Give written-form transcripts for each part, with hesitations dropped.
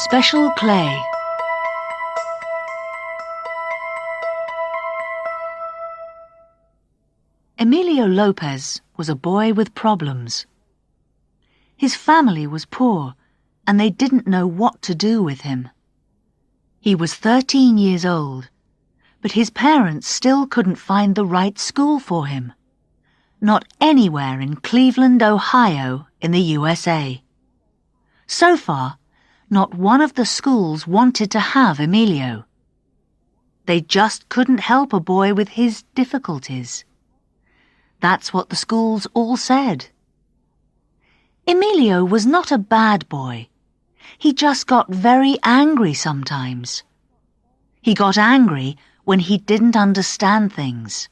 Special Play. Emilio Lopez was a boy with problems. His family was poor, and they didn't know what to do with him. He was 13 years old, but his parents still couldn't find the right school for him. Not anywhere in Cleveland, Ohio, in the USA. So far, not one of the schools wanted to have Emilio. They just couldn't help a boy with his difficulties. That's what the schools all said. Emilio was not a bad boy. He just got very angry sometimes. He got angry when he didn't understand things.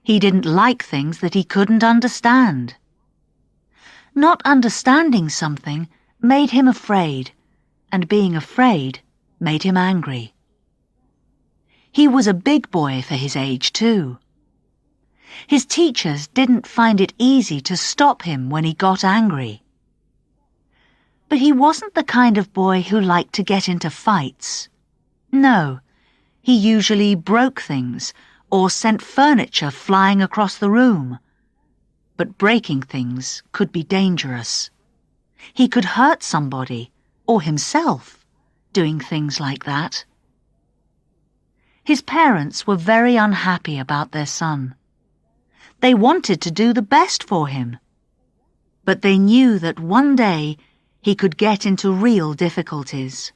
He didn't like things that he couldn't understand. Not understanding something made him afraid, and being afraid made him angry. He was a big boy for his age, too. His teachers didn't find it easy to stop him when he got angry. But he wasn't the kind of boy who liked to get into fights. No, he usually broke things or sent furniture flying across the room. But breaking things could be dangerous. He could hurt somebody, or himself, doing things like that. His parents were very unhappy about their son. They wanted to do the best for him, but they knew that one day he could get into real difficulties.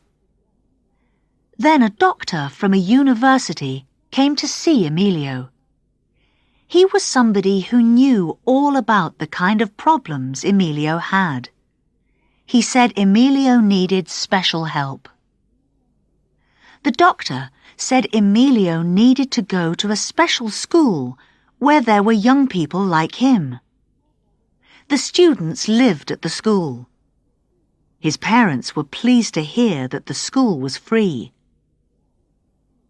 Then a doctor from a university came to see Emilio. He was somebody who knew all about the kind of problems Emilio had. He said Emilio needed special help. The doctor said Emilio needed to go to a special school where there were young people like him. The students lived at the school. His parents were pleased to hear that the school was free.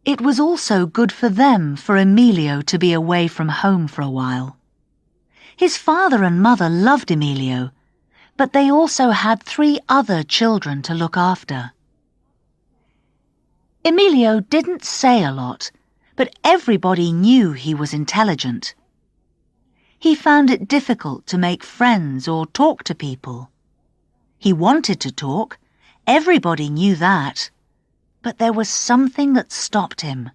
It was also good for them for Emilio to be away from home for a while. His father and mother loved Emilio, but they also had 3 other children to look after. Emilio didn't say a lot, but everybody knew he was intelligent. He found it difficult to make friends or talk to people. He wanted to talk, everybody knew that, but there was something that stopped him.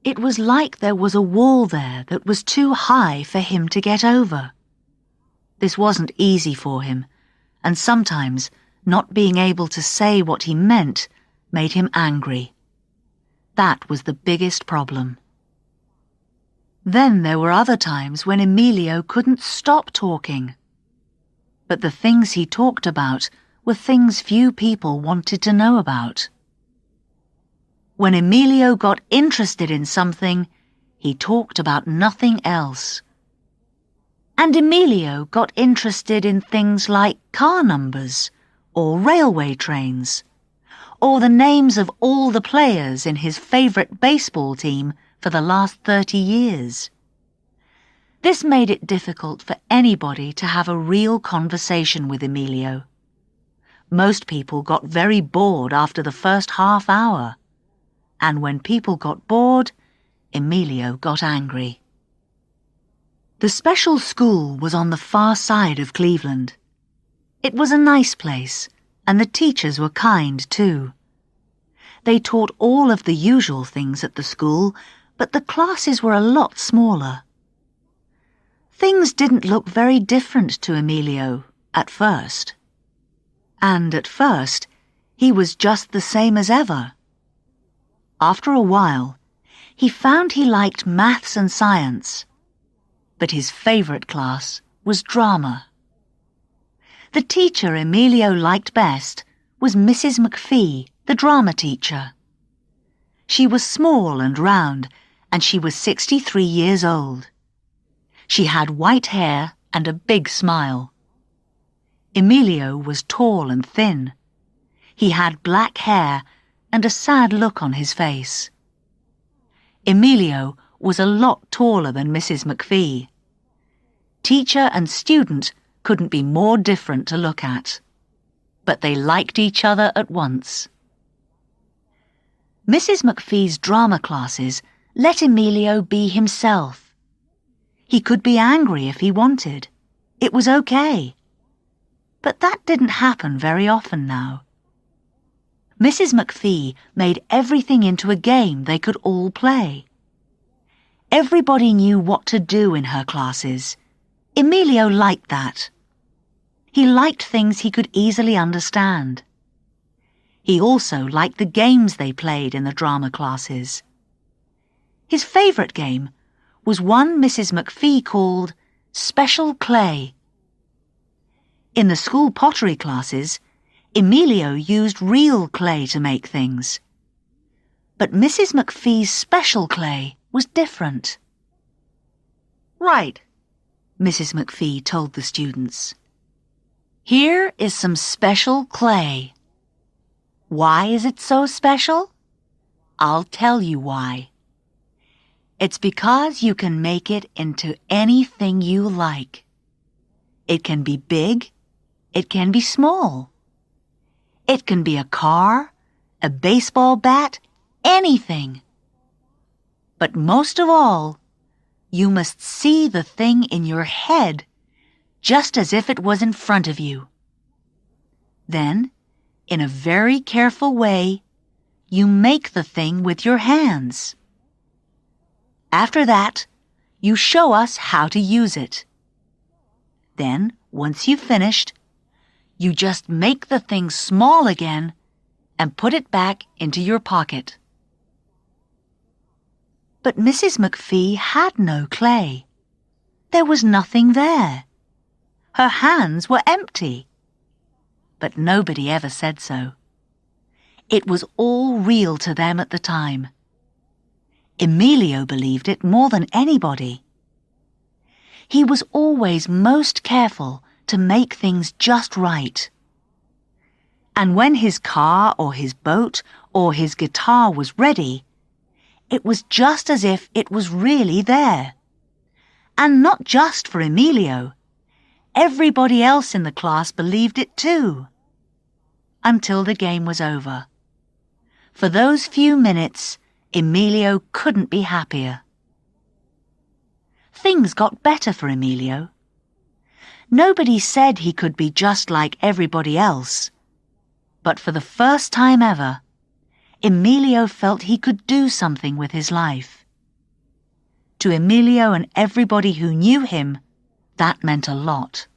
It was like there was a wall there that was too high for him to get over. This wasn't easy for him, and sometimes not being able to say what he meant made him angry. That was the biggest problem. Then there were other times when Emilio couldn't stop talking. But the things he talked about were things few people wanted to know about. When Emilio got interested in something, he talked about nothing else. And Emilio got interested in things like car numbers, or railway trains, or the names of all the players in his favourite baseball team for the last 30 years. This made it difficult for anybody to have a real conversation with Emilio. Most people got very bored after the first half hour, and when people got bored, Emilio got angry. The special school was on the far side of Cleveland. It was a nice place, and the teachers were kind too. They taught all of the usual things at the school, but the classes were a lot smaller. Things didn't look very different to Emilio at first. And at first, he was just the same as ever. After a while, he found he liked maths and science, but his favourite class was drama. The teacher Emilio liked best was Mrs McFee, the drama teacher. She was small and round, and she was 63 years old. She had white hair and a big smile. Emilio was tall and thin. He had black hair and a sad look on his face. Emilio was a lot taller than Mrs McFee. Teacher and student couldn't be more different to look at. but they liked each other at once. Mrs McFee's drama classes let Emilio be himself. He could be angry if he wanted. It was okay. But that didn't happen very often now. Mrs McFee made everything into a game they could all play. Everybody knew what to do in her classes. Emilio liked that. He liked things he could easily understand. He also liked the games they played in the drama classes. His favourite game was one Mrs McFee called Special Clay. In the school pottery classes, Emilio used real clay to make things. But Mrs McFee's special clay was different. "Right," Mrs McFee told the students. "Here is some special clay. Why is it so special? I'll tell you why. It's because you can make it into anything you like. It can be big, it can be small. It can be a car, a baseball bat, anything. But most of all, you must see the thing in your head just as if it was in front of you. Then, in a very careful way, you make the thing with your hands. After that, you show us how to use it. Then, once you've finished, you just make the thing small again and put it back into your pocket." But Mrs McFee had no clay. There was nothing there. Her hands were empty. But nobody ever said so. It was all real to them at the time. Emilio believed it more than anybody. He was always most careful to make things just right. And when his car or his boat or his guitar was ready, it was just as if it was really there. And not just for Emilio. Everybody else in the class believed it too. Until the game was over. For those few minutes, Emilio couldn't be happier. Things got better for Emilio. Nobody said he could be just like everybody else. But for the first time ever, Emilio felt he could do something with his life. To Emilio and everybody who knew him, that meant a lot.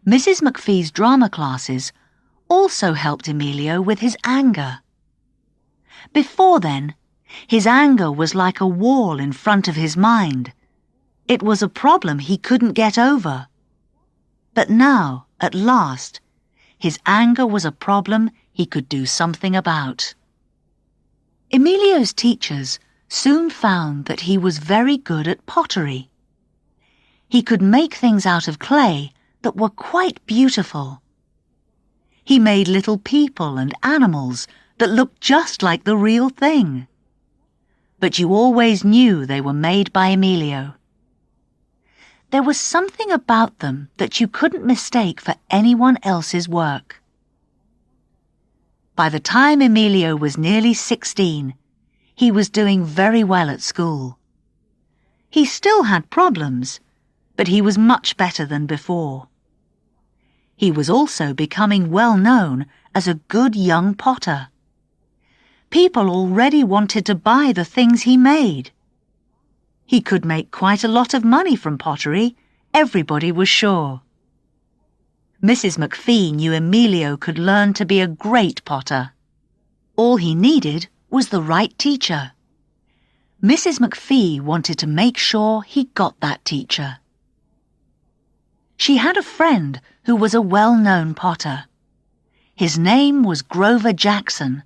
Mrs McFee's drama classes also helped Emilio with his anger. Before then, his anger was like a wall in front of his mind. It was a problem he couldn't get over. But now, at last, his anger was a problem he could do something about. Emilio's teachers soon found that he was very good at pottery. He could make things out of clay that were quite beautiful. He made little people and animals that looked just like the real thing. But you always knew they were made by Emilio. There was something about them that you couldn't mistake for anyone else's work. By the time Emilio was nearly 16, he was doing very well at school. He still had problems, but he was much better than before. He was also becoming well known as a good young potter. People already wanted to buy the things he made. He could make quite a lot of money from pottery, everybody was sure. Mrs McFee knew Emilio could learn to be a great potter. All he needed was the right teacher. Mrs McFee wanted to make sure he got that teacher. She had a friend who was a well-known potter. His name was Grover Jackson,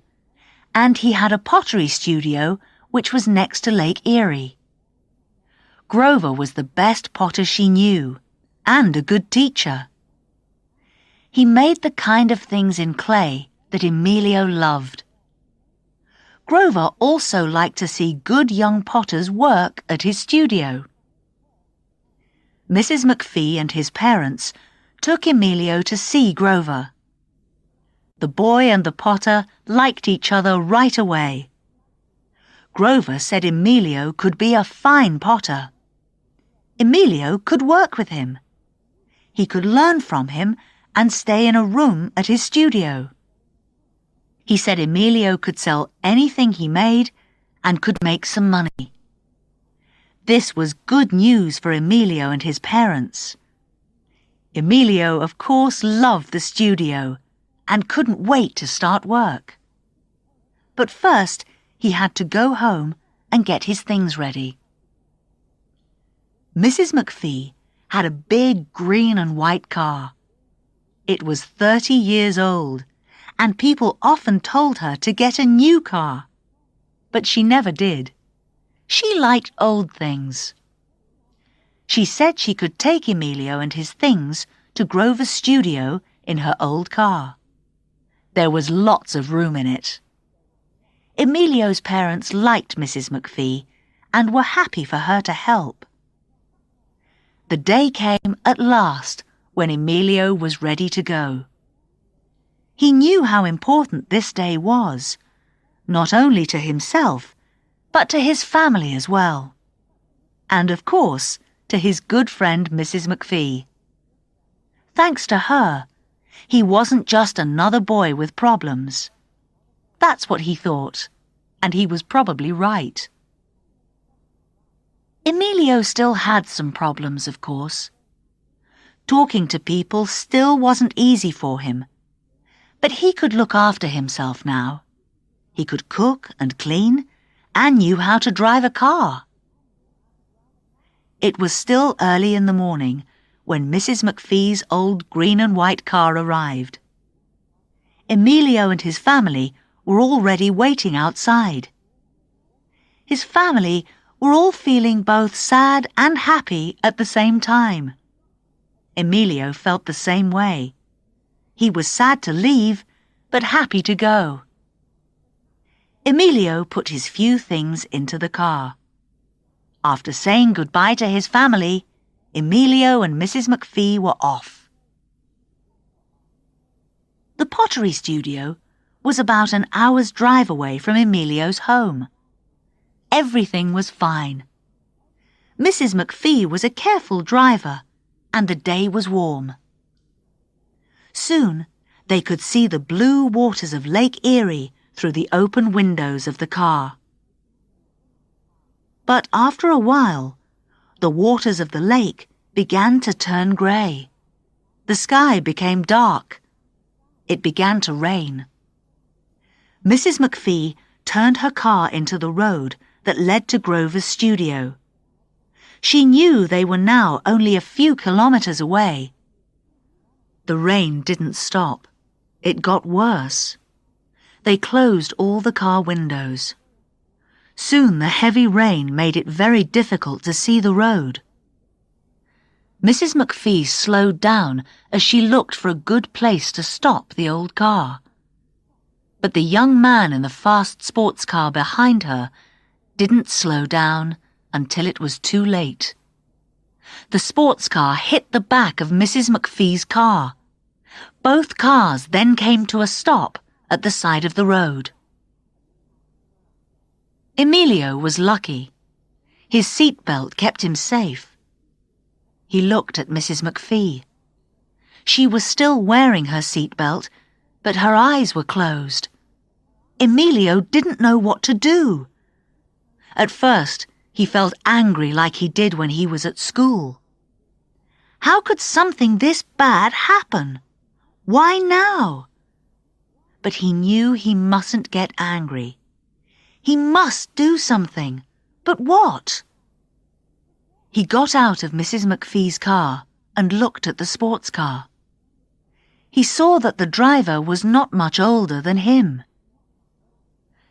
and he had a pottery studio which was next to Lake Erie. Grover was the best potter she knew, and a good teacher. He made the kind of things in clay that Emilio loved. Grover also liked to see good young potters work at his studio. Mrs McFee and his parents took Emilio to see Grover. The boy and the potter liked each other right away. Grover said Emilio could be a fine potter. Emilio could work with him. He could learn from him and stay in a room at his studio. He said Emilio could sell anything he made and could make some money. This was good news for Emilio and his parents. Emilio, of course, loved the studio and couldn't wait to start work. But first, he had to go home and get his things ready. Mrs McFee had a big green and white car. It was 30 years old, and people often told her to get a new car. But she never did. She liked old things. She said she could take Emilio and his things to Grover's studio in her old car. There was lots of room in it. Emilio's parents liked Mrs McFee and were happy for her to help. The day came at last when Emilio was ready to go. He knew how important this day was, not only to himself, but to his family as well. And, of course, to his good friend Mrs McFee. Thanks to her, he wasn't just another boy with problems. That's what he thought, and he was probably right. Emilio still had some problems, of course. Talking to people still wasn't easy for him, but he could look after himself now. He could cook and clean and knew how to drive a car. It was still early in the morning when Mrs McFee's old green and white car arrived. Emilio and his family were already waiting outside. His family were all feeling both sad and happy at the same time. Emilio felt the same way. He was sad to leave, but happy to go. Emilio put his few things into the car. After saying goodbye to his family, Emilio and Mrs McFee were off. The pottery studio was about an hour's drive away from Emilio's home. Everything was fine. Mrs McFee was a careful driver, and the day was warm. Soon they could see the blue waters of Lake Erie through the open windows of the car. But after a while, the waters of the lake began to turn grey. The sky became dark. It began to rain. Mrs McFee turned her car into the road that led to Grover's studio. She knew they were now only a few kilometers away. The rain didn't stop. It got worse. They closed all the car windows. Soon the heavy rain made it very difficult to see the road. Mrs McFee slowed down as she looked for a good place to stop the old car. But the young man in the fast sports car behind her didn't slow down until it was too late. The sports car hit the back of Mrs McFee's car. Both cars then came to a stop at the side of the road. Emilio was lucky. His seatbelt kept him safe. He looked at Mrs McFee. She was still wearing her seatbelt, but her eyes were closed. Emilio didn't know what to do. At first, he felt angry like he did when he was at school. How could something this bad happen? Why now? But he knew he mustn't get angry. He must do something. But what? He got out of Mrs McFee's car and looked at the sports car. He saw that the driver was not much older than him.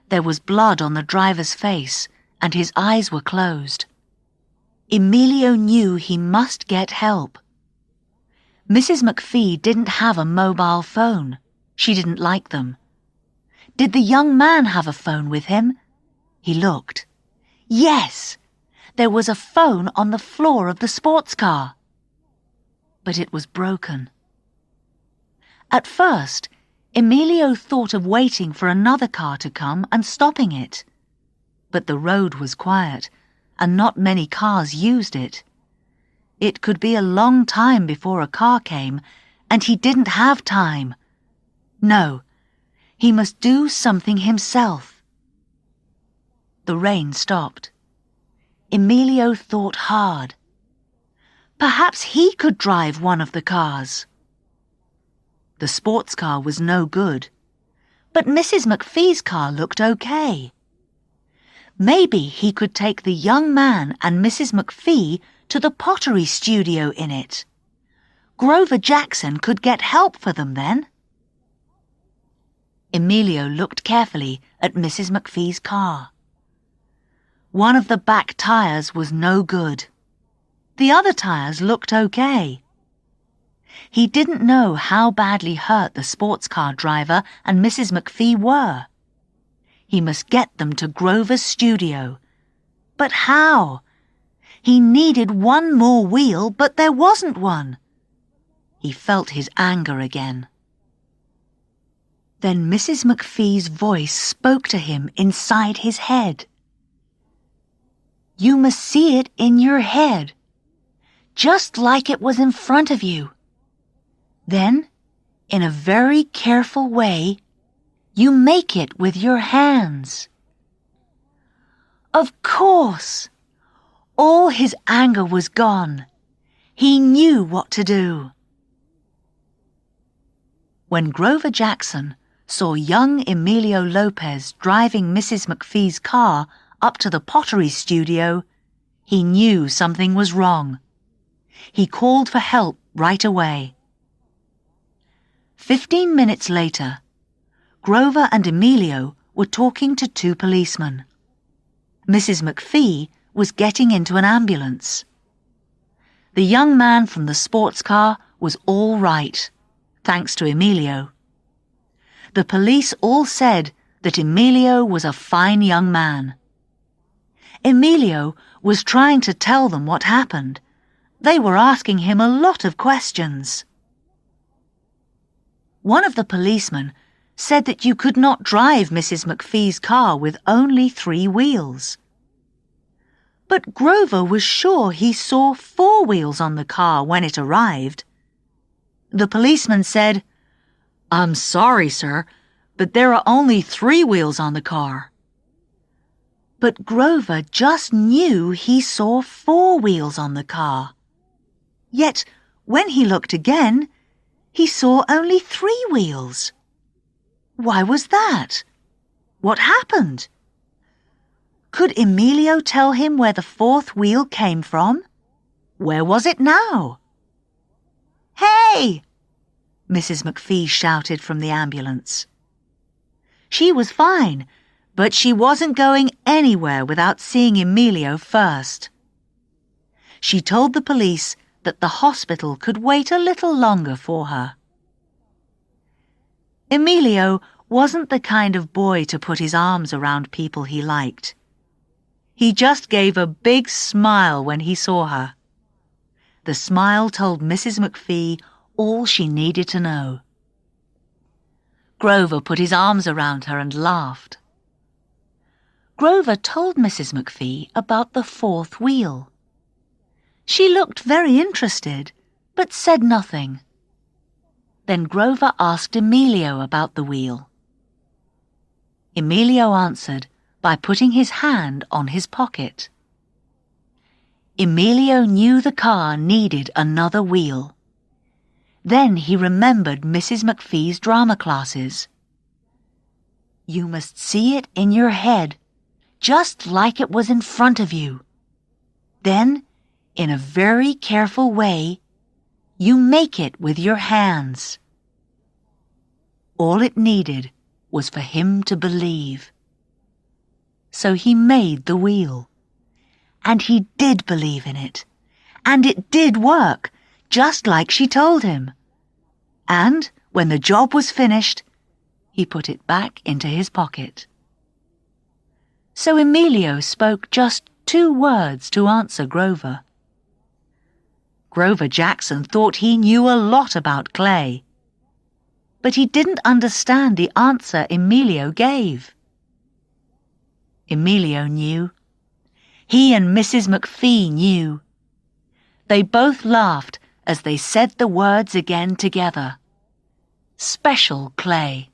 There was blood on the driver's face, and his eyes were closed. Emilio knew he must get help. Mrs McFee didn't have a mobile phone. She didn't like them. Did the young man have a phone with him? He looked. Yes! There was a phone on the floor of the sports car. But it was broken. At first, Emilio thought of waiting for another car to come and stopping it. But the road was quiet, and not many cars used it. It could be a long time before a car came, and he didn't have time. No, he must do something himself. The rain stopped. Emilio thought hard. Perhaps he could drive one of the cars. The sports car was no good, but Mrs McFee's car looked okay. Maybe he could take the young man and Mrs McFee to the pottery studio in it. Grover Jackson could get help for them then. Emilio looked carefully at Mrs McFee's car. One of the back tires was no good. The other tires looked okay. He didn't know how badly hurt the sports car driver and Mrs McFee were. He must get them to Grover's studio. But how? He needed one more wheel, but there wasn't one. He felt his anger again. Then Mrs McFee's voice spoke to him inside his head. You must see it in your head, just like it was in front of you. Then, in a very careful way, you make it with your hands. Of course! All his anger was gone. He knew what to do. When Grover Jackson saw young Emilio Lopez driving Mrs McFee's car up to the pottery studio, he knew something was wrong. He called for help right away. 15 minutes later, Grover and Emilio were talking to two policemen. Mrs McFee was getting into an ambulance. The young man from the sports car was all right, thanks to Emilio. The police all said that Emilio was a fine young man. Emilio was trying to tell them what happened. They were asking him a lot of questions. One of the policemen said that you could not drive Mrs McFee's car with only 3 wheels. But Grover was sure he saw 4 wheels on the car when it arrived. The policeman said, I'm sorry, sir, but there are only 3 wheels on the car. But Grover just knew he saw 4 wheels on the car. Yet, when he looked again, he saw only 3 wheels. Why was that? What happened? Could Emilio tell him where the 4th wheel came from? Where was it now? Hey! Mrs McFee shouted from the ambulance. She was fine, but she wasn't going anywhere without seeing Emilio first. She told the police that the hospital could wait a little longer for her. Emilio wasn't the kind of boy to put his arms around people he liked. He just gave a big smile when he saw her. The smile told Mrs McFee all she needed to know. Grover put his arms around her and laughed. Grover told Mrs McFee about the 4th wheel. She looked very interested, but said nothing. Then Grover asked Emilio about the wheel. Emilio answered by putting his hand on his pocket. Emilio knew the car needed another wheel. Then he remembered Mrs McFee's drama classes. You must see it in your head, just like it was in front of you. Then, in a very careful way, you make it with your hands. All it needed was for him to believe. So he made the wheel. And he did believe in it. And it did work, just like she told him. And when the job was finished, he put it back into his pocket. So Emilio spoke just 2 words to answer Grover. Grover Jackson thought he knew a lot about clay. but he didn't understand the answer Emilio gave. Emilio knew. He and Mrs McFee knew. They both laughed as they said the words again together. Special clay.